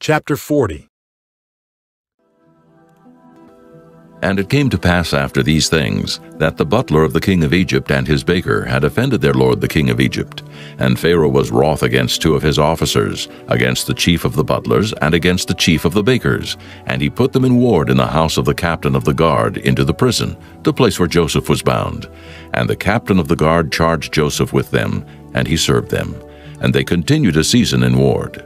Chapter 40. And it came to pass after these things, that the butler of the king of Egypt and his baker had offended their lord the king of Egypt. And Pharaoh was wroth against two of his officers, against the chief of the butlers, and against the chief of the bakers. And he put them in ward in the house of the captain of the guard into the prison, the place where Joseph was bound. And the captain of the guard charged Joseph with them, and he served them. And they continued a season in ward.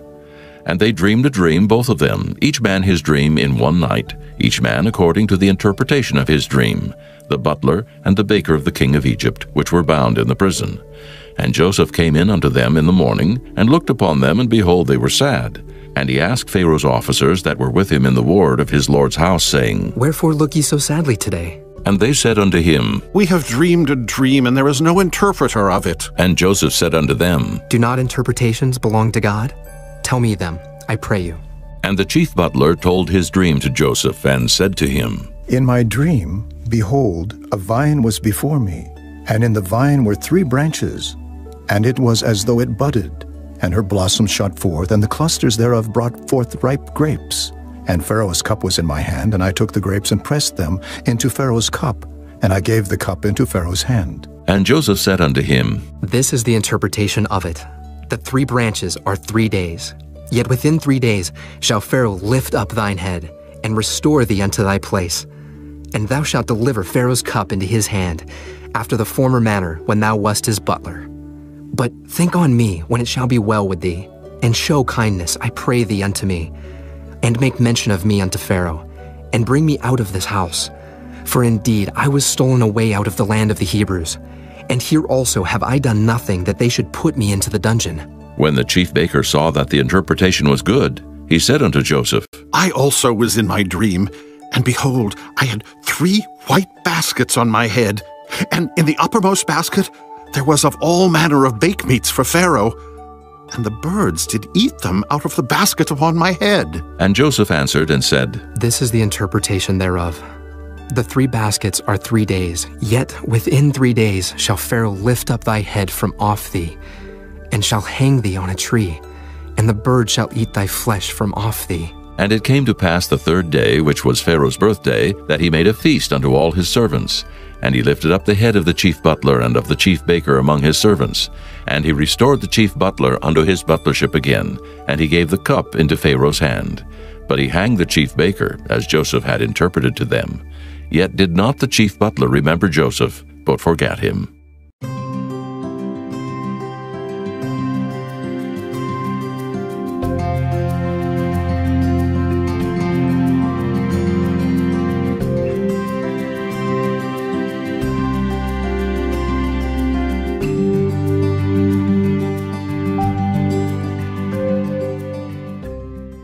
And they dreamed a dream, both of them, each man his dream in one night, each man according to the interpretation of his dream, the butler and the baker of the king of Egypt, which were bound in the prison. And Joseph came in unto them in the morning, and looked upon them, and behold, they were sad. And he asked Pharaoh's officers that were with him in the ward of his lord's house, saying, Wherefore look ye so sadly today? And they said unto him, We have dreamed a dream, and there is no interpreter of it. And Joseph said unto them, Do not interpretations belong to God? Tell me them, I pray you. And the chief butler told his dream to Joseph, and said to him, In my dream, behold, a vine was before me, and in the vine were 3 branches, and it was as though it budded, and her blossoms shot forth, and the clusters thereof brought forth ripe grapes. And Pharaoh's cup was in my hand, and I took the grapes and pressed them into Pharaoh's cup, and I gave the cup into Pharaoh's hand. And Joseph said unto him, This is the interpretation of it. The 3 branches are 3 days. Yet within 3 days shall Pharaoh lift up thine head, and restore thee unto thy place. And thou shalt deliver Pharaoh's cup into his hand, after the former manner when thou wast his butler. But think on me when it shall be well with thee, and show kindness, I pray thee, unto me, and make mention of me unto Pharaoh, and bring me out of this house. For indeed I was stolen away out of the land of the Hebrews, and here also have I done nothing that they should put me into the dungeon. When the chief baker saw that the interpretation was good, he said unto Joseph, I also was in my dream, and behold, I had 3 white baskets on my head, and in the uppermost basket there was of all manner of bakemeats for Pharaoh, and the birds did eat them out of the basket upon my head. And Joseph answered and said, This is the interpretation thereof. The 3 baskets are 3 days, yet within 3 days shall Pharaoh lift up thy head from off thee, and shall hang thee on a tree, and the bird shall eat thy flesh from off thee. And it came to pass the 3rd day, which was Pharaoh's birthday, that he made a feast unto all his servants. And he lifted up the head of the chief butler and of the chief baker among his servants. And he restored the chief butler unto his butlership again, and he gave the cup into Pharaoh's hand. But he hanged the chief baker, as Joseph had interpreted to them. Yet did not the chief butler remember Joseph, but forgat him.